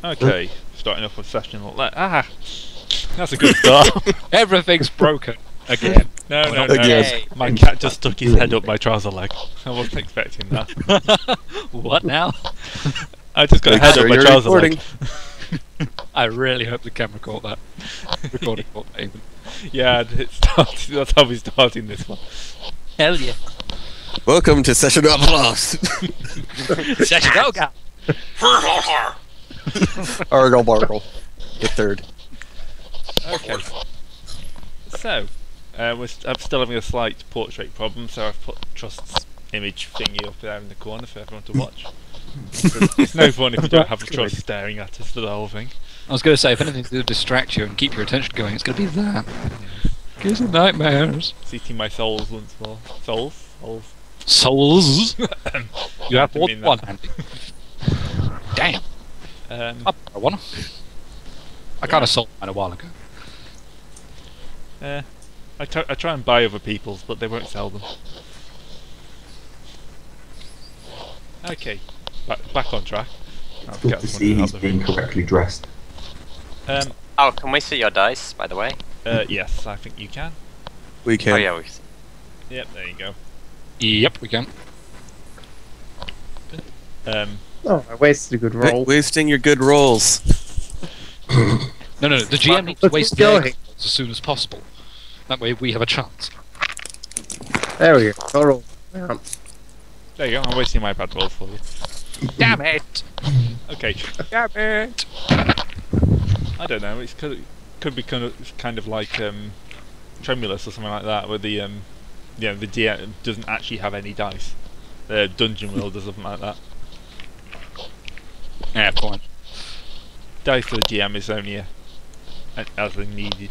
Okay, starting off with session like that. That's a good start. Everything's broken again. No. Again. My cat just stuck his head up my trouser leg. I wasn't expecting that. What now? I just got a Make head sure up my you're trouser recording. leg. I really hope the camera caught that. Recording caught that even. Yeah, it started, that's how we're starting this one. Hell yeah. Welcome to Session of Lost. Session Yoga. Argle Bargle. The third. Okay. So, I'm still having a slight portrait problem, so I've put Trust's image thingy up there in the corner for everyone to watch. It's no fun if you don't have a Trust staring at us for the whole thing. I was going to say, if anything's going to distract you and keep your attention going, it's going to be that. Gives me nightmares. Seeking my souls once more. Souls? Souls. You have didn't mean one that. handy. Damn. Um, I want I kind of sold mine a while ago. I try and buy other people's, but they won't sell them. Okay, back on track. I'll Good get to someone see out he's the being room. correctly dressed. Oh, can we see your dice, by the way? Yes, I think you can. We can. Oh yeah, we. Yep, there you go. Yep, we can. Oh, I wasted a good roll. Wasting your good rolls. No, the GM needs to Let's waste keep their going. rolls as soon as possible. That way we have a chance. There we go. Got roll. Yeah. There you go. I'm wasting my bad rolls for you. Damn it! Okay, Damn it! I don't know. It could be kind of like Tremulous or something like that, where the the DM doesn't actually have any dice. The Dungeon World or something like that. Yeah, fine. Dice for the GM is only as they needed.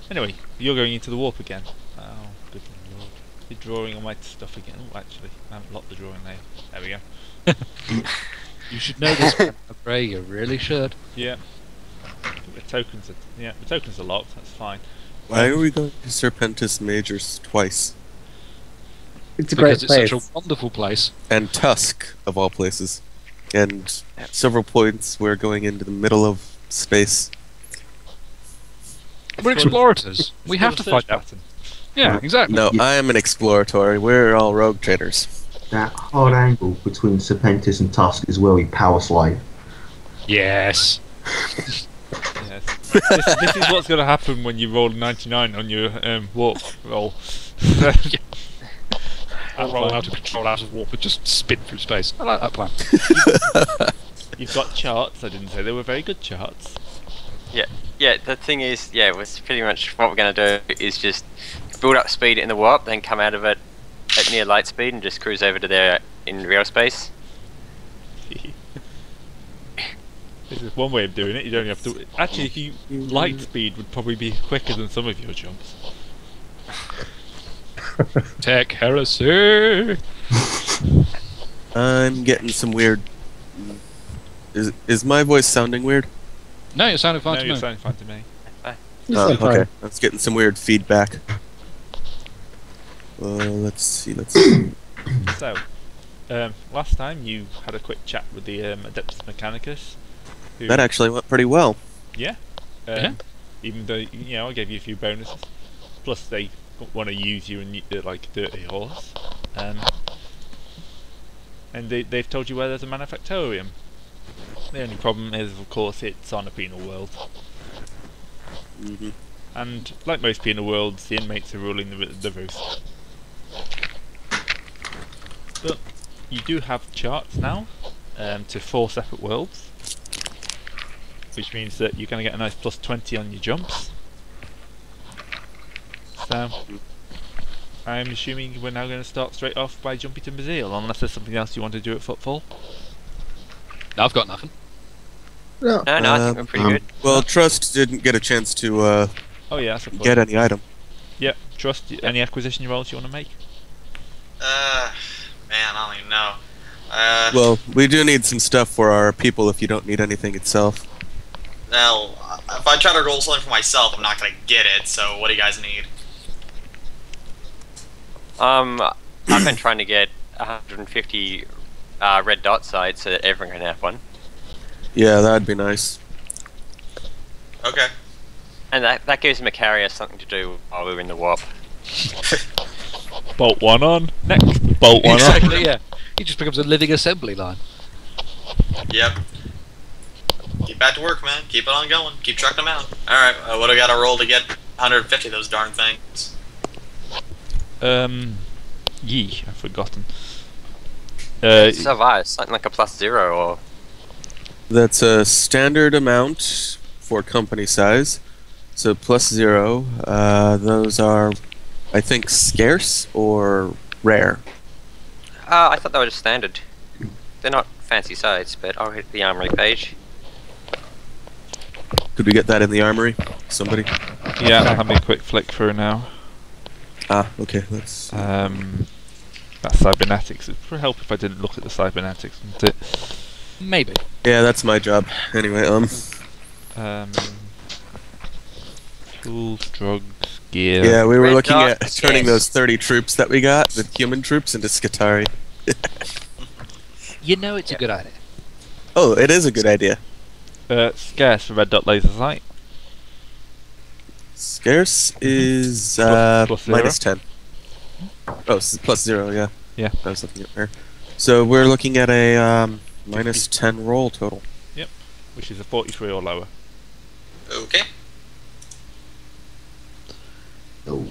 Anyway, you're going into the warp again. Oh, good lord. You're drawing all my stuff again. Oh, actually, I haven't locked the drawing there. There we go. You should know this, Gray. You really should. Yeah. The tokens are locked, that's fine. Why are we going to Serpentis Majors twice? It's a great Because it's place. such a wonderful place. And Tusk, of all places. And several points we're going into the middle of space. We're explorators. We have to find out. Pattern. Yeah, exactly. No, I am an exploratory. We're all rogue traders. That hard angle between Serpentis and Tusk is where we power slide. Yes. Yes. this is what's going to happen when you roll a 99 on your warp roll. I'll roll out of control, out of warp, and just spin through space. I like that plan. You've got charts. I didn't say they were very good charts. Yeah, the thing is, yeah, was pretty much what we're going to do is just build up speed in the warp, then come out of it at near light speed and just cruise over to there in real space. This is one way of doing it. You don't have to. Actually, if you light speed would probably be quicker than some of your jumps. Tech heresy. I'm getting some weird... Is my voice sounding weird? No, you're sounding fine No, to you're me. sounding fine to me. You sound fine. Okay. I was getting some weird feedback. Let's see. So, last time you had a quick chat with the Adeptus Mechanicus. Who, That actually went pretty well. yeah. Yeah. Even though I gave you a few bonuses, plus they want to use you and like dirty horse, and they've told you where there's a manufactorium. The only problem is, of course, it's on a penal world, and like most penal worlds, the inmates are ruling the roost. But you do have charts now to 4 separate worlds, which means that you're going to get a nice plus 20 on your jumps. So, I'm assuming we're now going to start straight off by jumping to Bazil, unless there's something else you want to do at Footfall. No, I've got nothing. No. No, I think we're pretty good. Well, Trust didn't get a chance to Oh yeah, that's a point. get any item. Yep, Trust, any acquisition rolls you want to make? Man, I don't even know. Well, we do need some stuff for our people if you don't need anything itself. Well, if I try to roll something for myself, I'm not gonna get it, so what do you guys need? I've been trying to get 150 red dot sides so that everyone can have one. Yeah, that'd be nice. Okay. And that gives Macarius something to do while we're in the warp. Bolt one on. Next. Bolt one on. Exactly, yeah. He just becomes a living assembly line. Yep. Keep back to work, man. Keep it on going. Keep trucking them out. Alright, what do I gotta roll to get 150 of those darn things? Yee, I've forgotten. Survive, something like a +0 or... That's a standard amount for company size. So +0. Those are, I think, scarce or rare. I thought they were just standard. They're not fancy sides, but I'll hit the armory page. Could we get that in the armory? Somebody? Yeah, I'll have me a quick flick through now. Ah, okay. Let's. That's cybernetics. It'd probably help if I didn't look at the cybernetics, wouldn't it? Maybe. Yeah, that's my job. Anyway, Tools, drugs, gear. Yeah, we were Red looking dot, at turning yes. those 30 troops that we got, the human troops, into Skitarii. You know it's a good idea. Oh, it is a good idea. Scarce for red dot laser sight. Scarce is Plus zero. -10. Oh, +0, yeah. Yeah. I was looking at there. So we're looking at a -10 roll total. Which is a 43 or lower. Okay. Oh.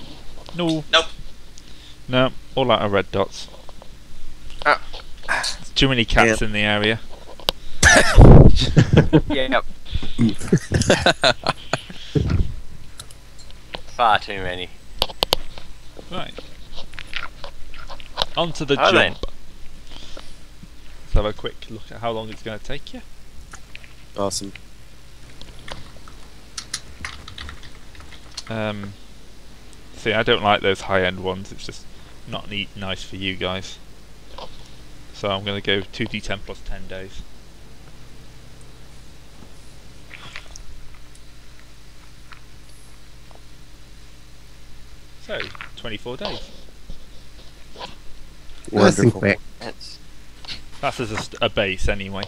No. Nope. No, all out of red dots. Ah. There's too many cats in the area. Yep. Far too many. Right. On to the Oh, then. jump. Let's have a quick look at how long it's going to take you. Awesome. See, I don't like those high-end ones. It's just not nice for you guys. So I'm going to go 2d10 plus 10 days. So, 24 days. Nice and Wonderful. quick. That's as a base anyway.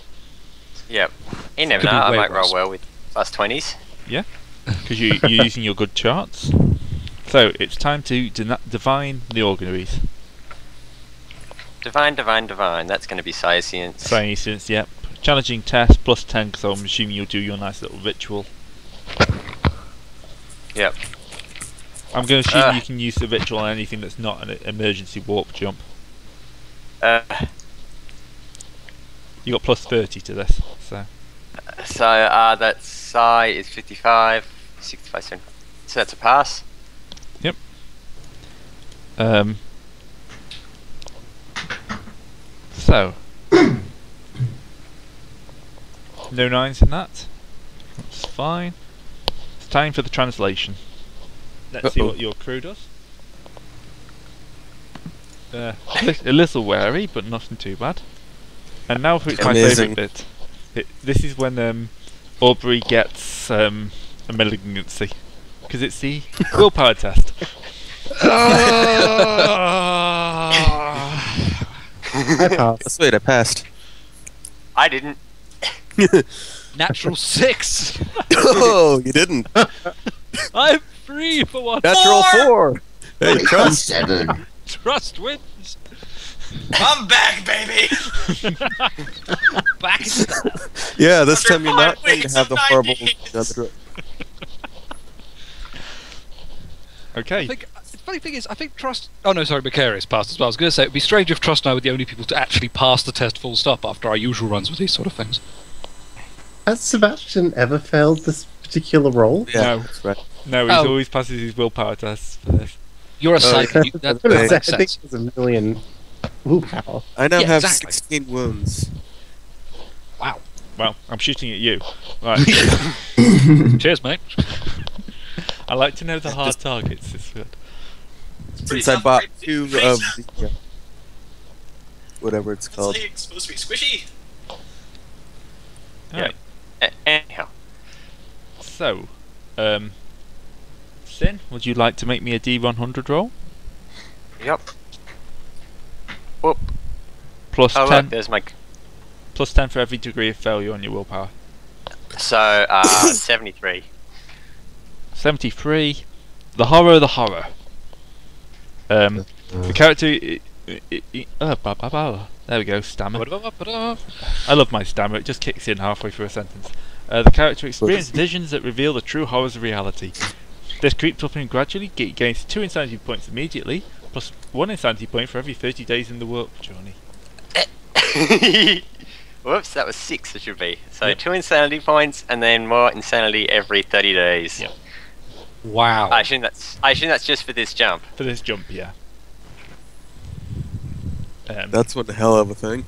Yep. You never Could know, be I way might roll worse. well with +20s. Because you're using your good charts. So, it's time to divine the organaries. Divine, that's going to be Science. Science, yep. Challenging test, plus 10, because I'm assuming you'll do your nice little ritual. Yep. I'm going to assume you can use the ritual on anything that's not an emergency warp jump. You got plus 30 to this, so. So, that Psi is 55, 65, 70. So that's a pass. Yep. So. No 9s in that. That's fine. It's time for the translation. Let's see what your crew does. A little wary, but nothing too bad. And now for my Amazing. favourite bit. This is when Aubrey gets a malignancy. Because it's the willpower test. I passed. Let's wait, I passed. I didn't. Natural 6! Oh, you didn't. I'm free for one. Natural 4. Hey, trust. 7. Trust wins! I'm back, baby! Back into the... Yeah, this After time you're not 5 going to weeks have the of horrible. 90s. Okay. I think, the funny thing is, I think Trust... Oh no, sorry, Macarius passed as well. I was going to say, it would be strange if Trust and I were the only people to actually pass the test full stop after our usual runs with these sort of things. Has Sebastian ever failed this particular role? Yeah, No. that's right. No, he Oh. always passes his willpower tests for this. You're a Oh, psychic. You, I that was gonna makes say, I think sense. there's a million willpower. I now Yeah, have exactly. 16 wounds. Wow. Well, I'm shooting at you. Right. Cheers, mate. I like to know the hard targets. It's good. Pretty Since I tough, bought pretty 2 pretty of tough. the. Whatever it's It's called. like it's supposed to be squishy. Alright. Anyhow. So, Sin, would you like to make me a D100 roll? Yep. Whoop. Plus Oh 10. look, there's my... Plus 10 for every degree of failure on your willpower. So 73. 73. The horror, the horror. The character. There we go, stammer. I love my stammer, it just kicks in halfway through a sentence. The character experiences visions that reveal the true horrors of reality. This creeps up and gradually gains 2 insanity points immediately, plus 1 insanity point for every 30 days in the warp journey. Whoops, that was 6 it should be. So Yep. 2 insanity points and then more insanity every 30 days. Yep. Wow. I assume that's just for this jump. For this jump, yeah. That's one hell of a thing.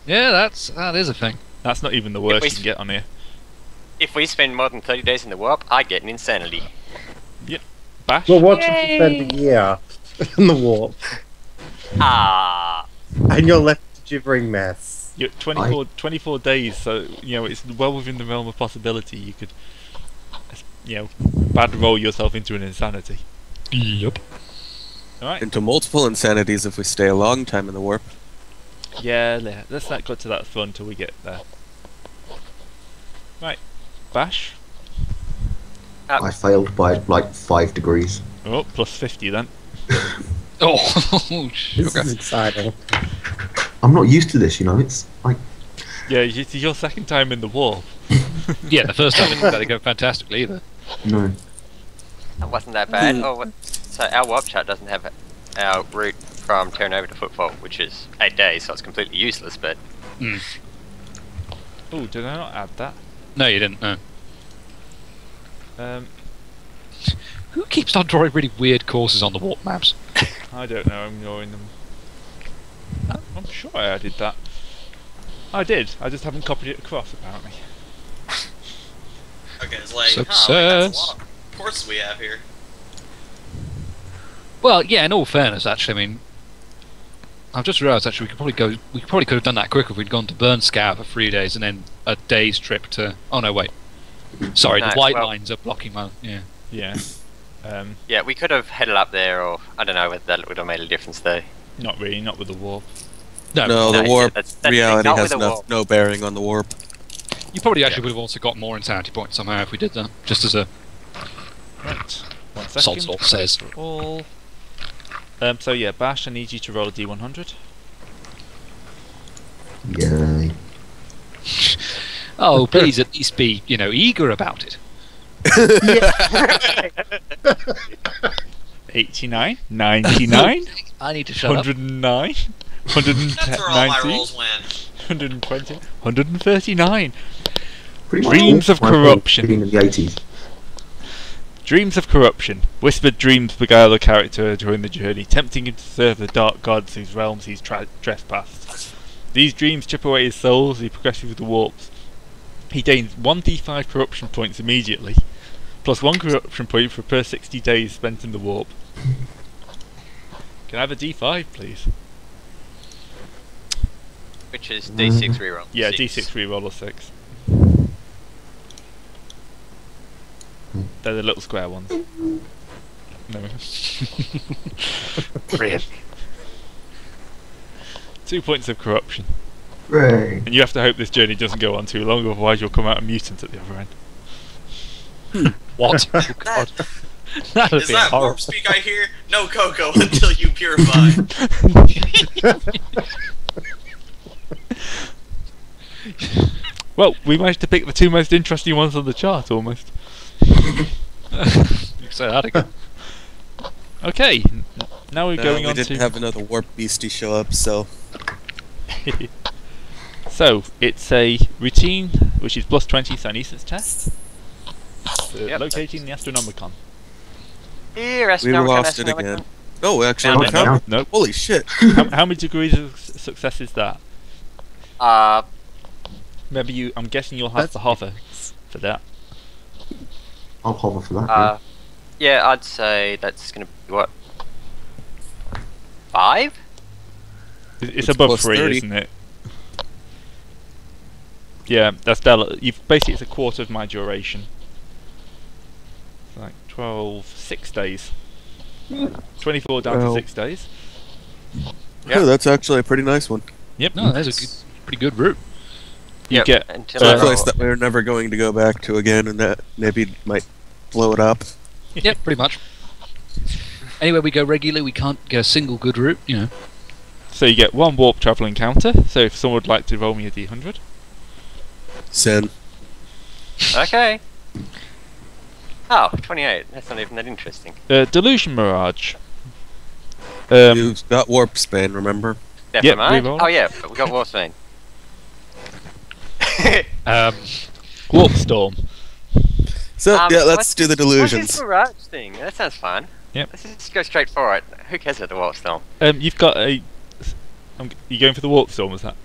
Yeah, that is a thing. That's not even the worst we you can get on here. If we spend more than 30 days in the warp, I get an insanity. Bash? Well, what if you spend a year in the warp Ah. and you're left a gibbering mess? You're 24 days, so, it's well within the realm of possibility you could, bad roll yourself into an insanity. Yep. Alright? Into multiple insanities if we stay a long time in the warp. Yeah, let's not get to that fun till we get there. Right. Bash? I failed by like 5 degrees. Oh, plus 50 then. Oh, This sugar. is exciting. I'm not used to this, it's like Yeah, it's your second time in the warp. Yeah, the first time it didn't really go fantastically either. no. That wasn't that bad. So our warp chart doesn't have our route from Terra Nova to Footfall, which is 8 days, so it's completely useless, but Oh, did I not add that? No, you didn't. No. Um, Who keeps on drawing really weird courses on the warp maps? I don't know, I'm ignoring them. I'm sure I added that. I did, I just haven't copied it across apparently. Okay, it's like, Success. that's a lot of courses we have here. Well, yeah. In all fairness, actually, I mean, I've just realised actually we probably could have done that quicker if we'd gone to Burn Scout for 3 days and then a day's trip to. Oh no, wait. Sorry, No, the white well- lines are blocking my. Yeah. Yeah. yeah, we could have headed up there, or I don't know whether that would have made a difference though. Not really, not with the warp. No, No, No, the warp that's the reality thing, not has with the warp. no bearing on the warp. you probably actually would have also got more insanity points somehow if we did that. Just as a Right. 1 second. salt salt says. All. So yeah, Bash, I need you to roll a d100. Yay. Oh, please at least be, eager about it. 89, 99, I need to shut up. 109, That's where all my 110, rolls went. 120, 139. Pretty Dreams of all my corruption. being in the 80s. Dreams of corruption. Whispered dreams beguile the character during the journey, tempting him to serve the dark gods whose realms he's trespassed. These dreams chip away his soul as he progresses through the warps. He gains 1d5 corruption points immediately, plus 1 corruption point for per 60 days spent in the warp. Can I have a d5, please? Which is D6 reroll. Yeah, Six. d6 reroll of 6. They're the little square ones. There we go. Brilliant. 2 points of corruption. Hooray. And you have to hope this journey doesn't go on too long, otherwise you'll come out a mutant at the other end. What? Oh, God. That'd Is be that horrible. warp speak I hear? No cocoa until you purify. Well, we managed to pick the 2 most interesting ones on the chart, almost. You say that again. Okay, now we're No, going we on didn't to... have another warp beastie show up, so So, it's a routine, which is plus 20 Cynesis test. For Yep. locating the Astronomicon. Here, we Astronomicon, lost it Astronomicon. again. Oh, actually, Found we it. found it. Nope. Holy shit! How many degrees of success is that? Remember, I'm guessing you'll have That's- to hover for that. I'll hover for that. Yeah, I'd say that's gonna be what? 5? It's It's above plus 3, 30. isn't it? Yeah, that's basically it's a quarter of my duration. It's like 6 days. 24 down Well. to 6 days. Yeah. Oh, that's actually a pretty nice one. Yep. No, that's a pretty good route. You Yep, get until So I a place roll. that we're never going to go back to again, and that maybe might blow it up. Yep, pretty much. Anywhere we go regularly, we can't get a single good route, you know. so you get 1 warp travel encounter. So if someone would like to roll me a d100. Sin. Okay. Oh, 28. That's not even that interesting. Delusion Mirage. You've got Warp Span, remember? Never Yep, mind. reroll. Oh yeah, but we got Warsbane. Warp Storm. So, yeah, let's do the What's delusions. this Mirage thing? That sounds fun. Yep. Let's just go straight for it. Who cares about the Warp Storm? You've got a. You going for the Warp Storm? Was that?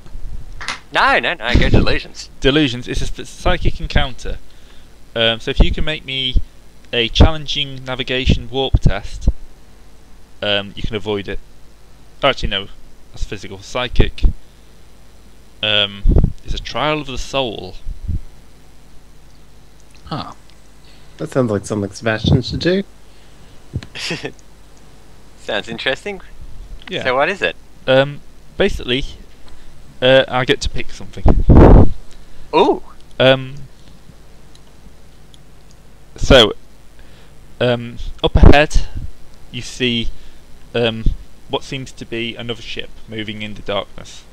No, go Delusions. Delusions. It's a psychic encounter. So if you can make me a challenging navigation warp test, you can avoid it. Oh, actually, no, that's physical. Psychic. Is a trial of the soul. Huh. That sounds like something Sebastian should do. Sounds interesting. Yeah. So what is it? Basically, I get to pick something. Ooh. So, up ahead, you see what seems to be another ship moving in the darkness.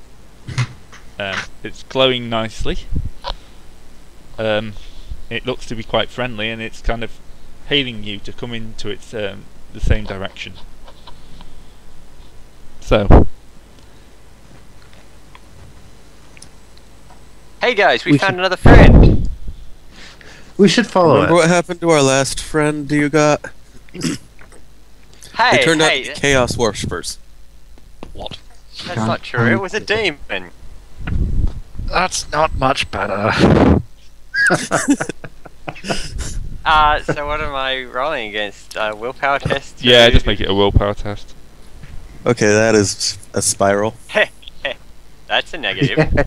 It's glowing nicely. It looks to be quite friendly, and it's kind of hailing you to come into its the same direction. So, Hey guys, we We found should- another friend. We should follow Remember it. what happened to our last friend you got? Hey, They turned out hey, to be Chaos Worshippers. What? that's not true. It was a demon. That's not much better. So what am I rolling against? Willpower test? yeah, just make it a willpower test. Okay, that is a spiral. That's a negative.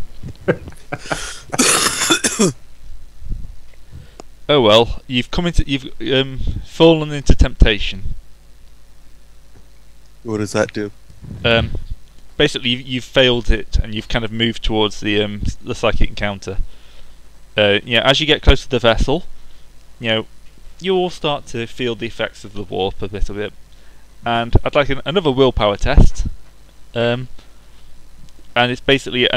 Oh well, you've fallen into temptation. What does that do? Basically, you've failed it, and you've kind of moved towards the psychic encounter. As you get close to the vessel, you all start to feel the effects of the warp a little bit. And I'd like another willpower test. And it's basically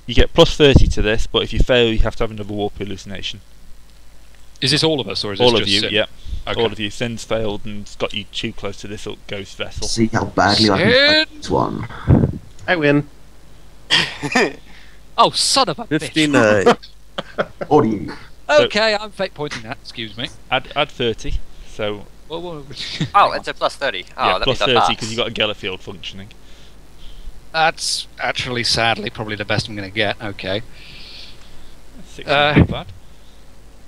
you get plus 30 to this, but if you fail, you have to have another warp hallucination. Is this all of us, or is this All just of you, Sin? yeah. Okay. All of you. Sin's failed and it's got you too close to this ghost vessel. See how badly I can fight this one. I win. Oh, son of a bitch. 59. 40. Okay, I'm fake pointing that. Excuse me. Add 30, so Whoa. Oh, it's a plus 30. Oh, yeah, that plus means I 30 pass. because you got a Gellerfield functioning. That's actually, sadly, probably the best I'm going to get. Okay. 6 not bad.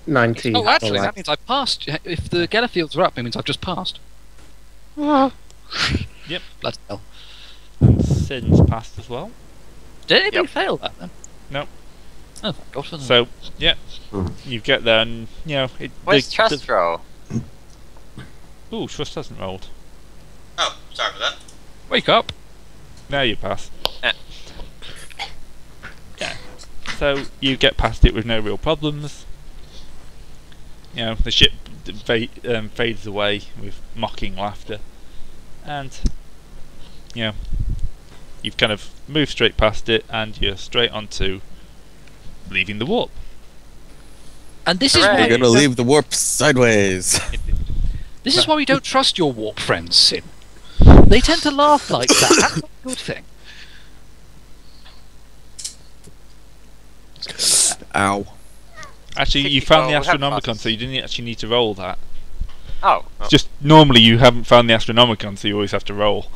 19. Oh, actually, Alright. that means I passed. If the Gellerfields are up, it means I've just passed. Yep. Bloody hell. And Sin's passed as well. Did anybody Yep. fail that then? No. Oh, thank God for that. So, yeah, Hmm. you get there and, Where's Trust roll? Ooh, Trust hasn't rolled. Oh, sorry for that. Wake up. Now you pass. Eh. Yeah. So, you get past it with no real problems. The ship fades away with mocking laughter. And, you've kind of moved straight past it and you're straight onto leaving the warp. And this is Hooray. why We're gonna leave the warp sideways. why we don't trust your warp friends, Sin. They tend to laugh like that. That's not a good thing. Ow. Actually, you 60 found the we have Astronomicon, passes. so you didn't actually need to roll that. Oh, It's just normally you haven't found the Astronomicon, so you always have to roll.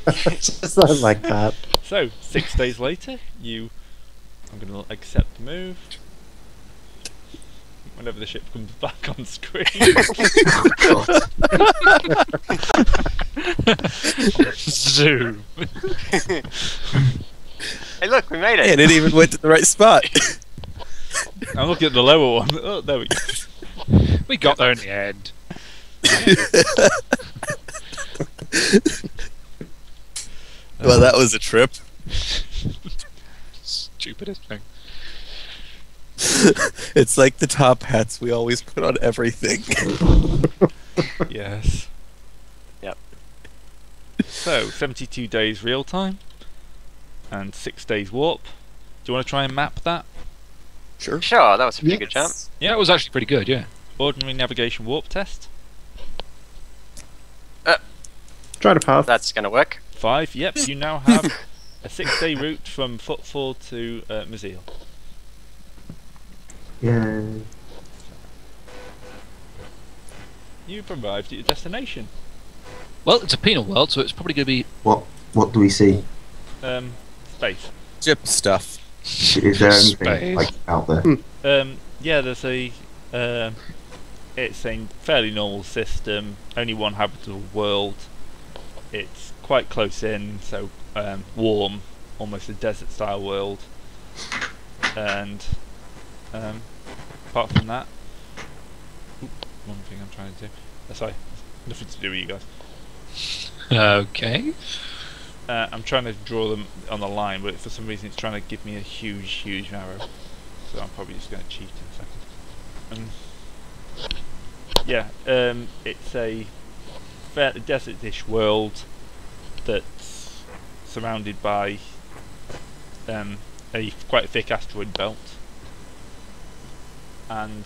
It's just not like that. So, 6 days later, I'm going to accept the move. Whenever the ship comes back on screen. Zoom. hey, look, we made And it. it even went to the right spot. I'm looking at the lower one. Oh, there we go. We got there in the end. Well, that was a trip. Stupidest thing. It's like the top hats we always put on everything. Yes. Yep. So, 72 days real time and 6 days warp. Do you want to try and map that? Sure. Sure, that was a pretty good jump. Yeah, that was actually pretty good. Yeah. Ordinary navigation warp test. Try to pass. That's gonna work. 5. Yep, you now have a 6-day route from Footfall to Maziel. Yeah. You've arrived at your destination. Well, it's a penal world, so it's probably going to be. What do we see? Space. Ship stuff. Is there anything Space. like out there? Yeah, there's a. It's a fairly normal system. Only one habitable world. It's quite close in, so warm, almost a desert-style world. And apart from that, one thing I'm trying to do. Sorry, nothing to do with you guys. Okay. I'm trying to draw them on the line, but for some reason it's trying to give me a huge arrow. So I'm probably just going to cheat in a second. Yeah, it's a fairly desert-ish world that's surrounded by a quite thick asteroid belt. And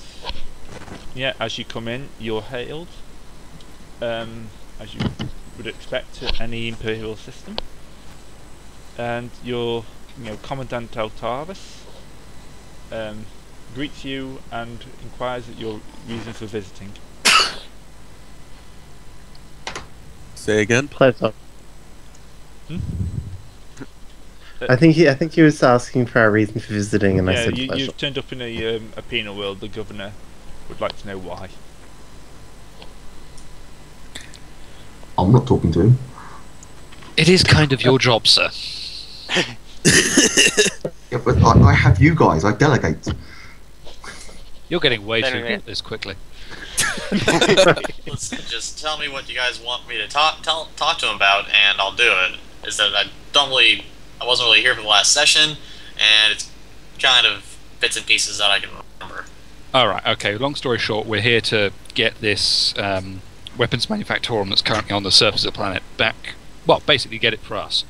yeah, as you come in, you're hailed, as you would expect to any Imperial system. And your, Commandant Altavis greets you and inquires at your reason for visiting. Say again. Pleasure. Hmm? I think he was asking for our reason for visiting, and I Yeah, said you pleasure. turned up in a penal world. The governor would like to know why. I'm not talking to him. It is kind of your job, sir. Yeah, but I have you guys. I delegate. You're getting way Then too we- good at this quickly. Listen, just tell me what you guys want me to talk to him about, and I'll do it. Is that I wasn't really here for the last session, and it's kind of bits and pieces that I can remember. Alright, okay, long story short, we're here to get this weapons manufactorum that's currently on the surface of the planet back. Well, basically get it for us.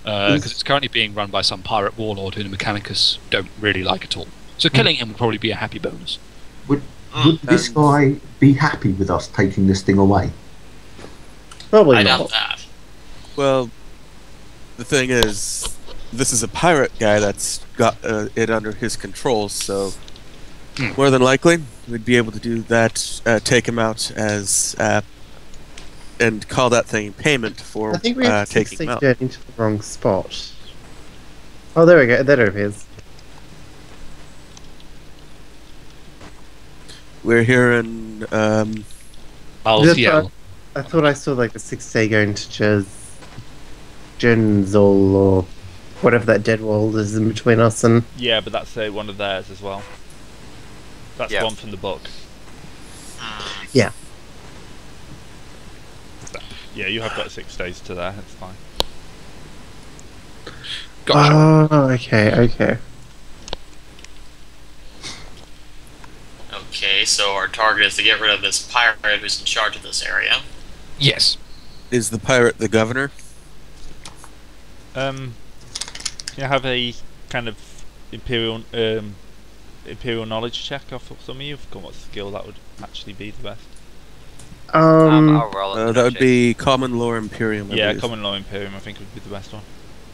Because it's currently being run by some pirate warlord who the Mechanicus don't really like at all. So killing him would probably be a happy bonus. Would this guy be happy with us taking this thing away? Probably I not. doubt that. Well, the thing is, this is a pirate guy that's got it under his control, so more than likely we'd be able to do that, take him out as, and call that thing payment for I think we have taking him out. going into the wrong spot. Oh, there we go. There it is. We're here in, Malziel. I thought I saw like the 6-day going to Jenzol or whatever that dead world is in between us and. Yeah, but that's one of theirs as well. That's Yeah. one from the book. Yeah. Yeah, you have got 6 days to there. That's fine. Gotcha. Oh, okay. Okay, so our target is to get rid of this pirate who's in charge of this area. Yes. is the pirate the governor? You have a kind of imperial knowledge check off of some of you. I've got what skill that would actually be the best. I'll roll it. That would be common lore Imperium. I Yeah, believe. common law imperium I think would be the best one.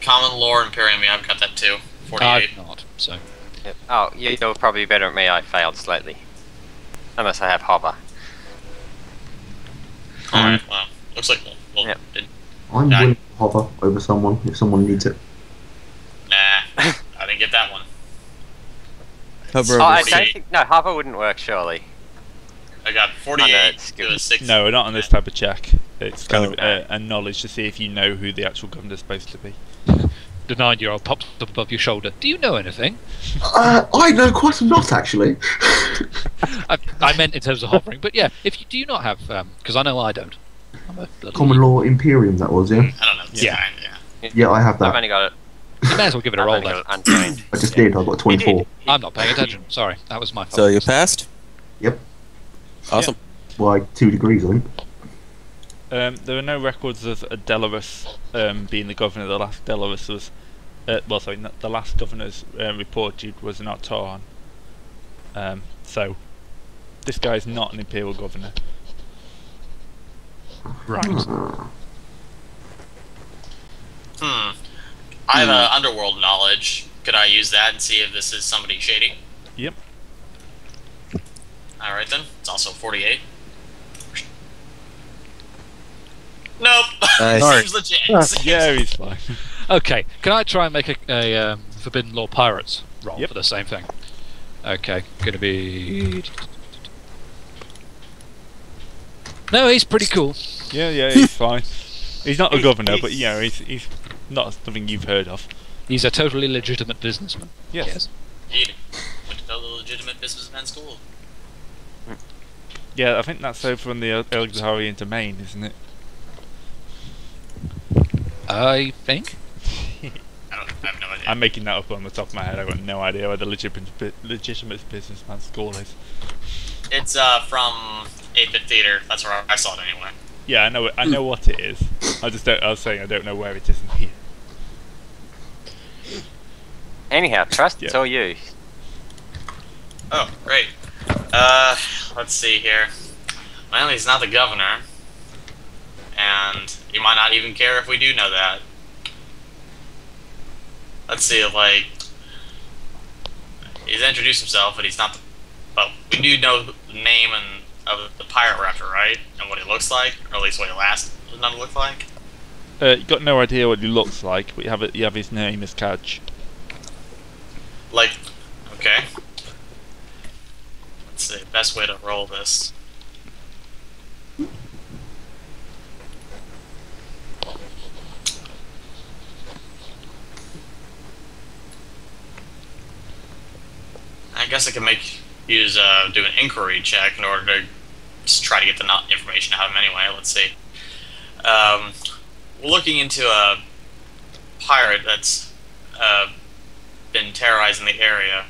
Common lore Imperium, yeah, I've got that too. 48. I've not, so. Yep. Oh, you're probably better at me. I failed slightly. Unless I have hover. Alright, well, looks like we'll Yep. I'm Nah. willing to hover over someone if someone needs it. Nah, I didn't get that one. Hover Oh, over I sea. don't think. No, hover wouldn't work, surely. I got Oh, no, 48 it's to good. a 6. No, not on this type of check. It's kind of Oh. a knowledge to see if you know who the actual governor's supposed to be. The 9-year-old pops up above your shoulder. Do you know anything? I know quite a lot actually. I meant in terms of hovering, but yeah, if you do you not have, because I know I don't. I'm a bloody Common law Imperium that was, yeah. I don't know. This Yeah. guy, yeah. Yeah, I have I've that. only got it. You may as well give it a I've roll only then. got untrained. I just did. I got 24. I'm not paying attention. Sorry, that was my fault. So you passed? Yep. Awesome. By 2 degrees, I think. There are no records of a Delarus being the governor. The last Delarus was, the last governor's reported was an Artaran. So this guy's not an imperial governor. Right. I have underworld knowledge. Could I use that and see if this is somebody shady? Yep. Alright then. It's also 48. Nope. Nice. Seems legit. Yeah, he's fine. Okay, can I try and make a Forbidden Law Pirates roll Yep. for the same thing? Okay, gonna be... No, he's pretty cool. Yeah, he's fine. He's not a governor, but you know, he's not something you've heard of. He's a totally legitimate businessman. Yes. Indeed. Went to the legitimate businessman school. Yeah, I think that's over on the Elgzarian domain, isn't it? I think. I have no idea. I'm making that up on the top of my head. I've got no idea where the legitimate businessman school is. It's from 8-Bit Theater. That's where I saw it anyway. Yeah, I know what it is. I was saying I don't know where it is in here. Anyhow, Trust, it's Yeah. all you. Oh, great. Let's see here. Well, he's not the governor. And he might not even care if we do know that. Let's see, like... He's introduced himself, but he's not the... But we do know the name of the pirate raptor, right? And what he looks like? Or at least what he last looked like? You got no idea what he looks like, but you have his name as Kaj. Like... Okay. Let's see, best way to roll this. I guess I can do an inquiry check in order to just try to get the information out of him anyway. Let's see. We're looking into a pirate that's been terrorizing the area.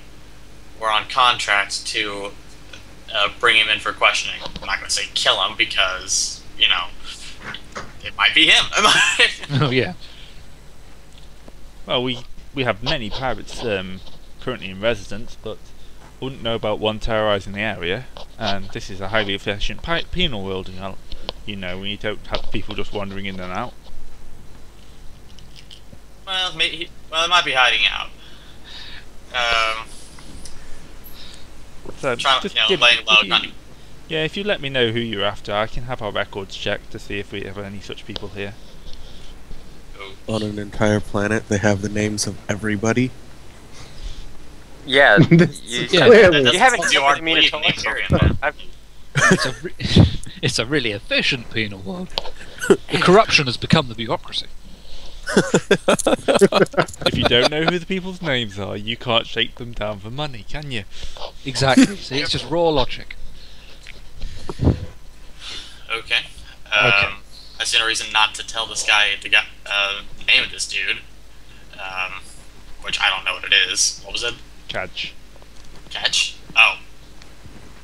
We're on contract to bring him in for questioning. I'm not going to say kill him because, you know, it might be him. Oh yeah. Well, we have many pirates currently in residence, but wouldn't know about one terrorising the area. And this is a highly efficient penal world, you know, when you don't have people just wandering in and out. Well, maybe, it might be hiding out. So Trying, just laying low, kind of. yeah, if you let me know who you're after, I can have our records checked to see if we have any such people here. On an entire planet, they have the names of everybody. Yeah, Clearly. you haven't You are told me to talk Nigerian, about man. It's a really efficient penal world. The corruption has become the bureaucracy. If you don't know who the people's names are, you can't shake them down for money, can you? Exactly. See, it's just raw logic. Okay. I see no reason not to tell this guy the name of this dude. Which I don't know what it is. What was it? Kaj. Catch? Oh.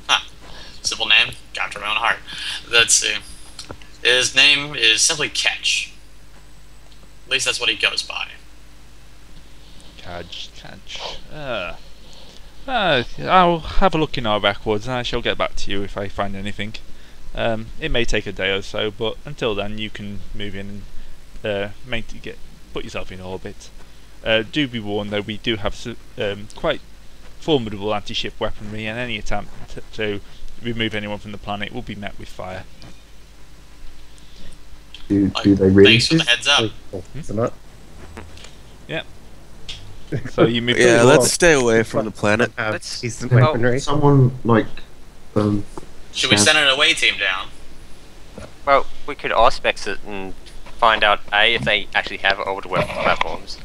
Huh. Simple name. Capture my own heart. Let's see. His name is simply Catch. At least that's what he goes by. Kaj. I'll have a look in our records and I shall get back to you if I find anything. It may take a day or so, but until then you can move in and put yourself in orbit. Do be warned though, we do have quite formidable anti-ship weaponry, and any attempt to remove anyone from the planet will be met with fire. Do they really? Thanks for the heads up. Is it not? Yeah. So you move. Yeah, Well, let's stay away from the planet. Have Let's- decent well, weaponry. Someone like Should we send an away team down? Well, we could auspex it and find out A, if they actually have orbital weapon platforms,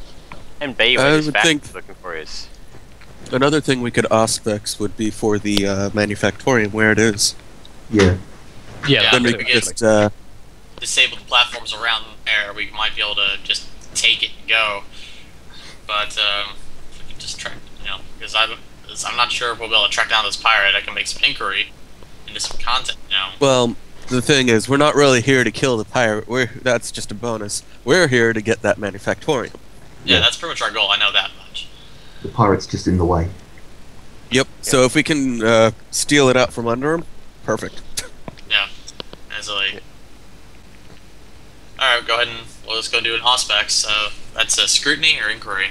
and B, I what this would bat think- is looking for is. Another thing we could auspex would be for the manufactorium, where it is. yeah. Yeah, Then we we could could just disable the platforms around there. We might be able to just take it and go. But if we can just track, because I'm not sure if we'll be able to track down this pirate. I can make some inquiry into some content, Well, the thing is, we're not really here to kill the pirate. That's just a bonus. We're here to get that manufactorium. Yeah, that's pretty much our goal. I know that much. The pirate's just in the way. Yep. So if we can steal it out from under him, perfect. Yeah. Easily. Alright, go ahead and let's go do an auspex. So that's a scrutiny or inquiry?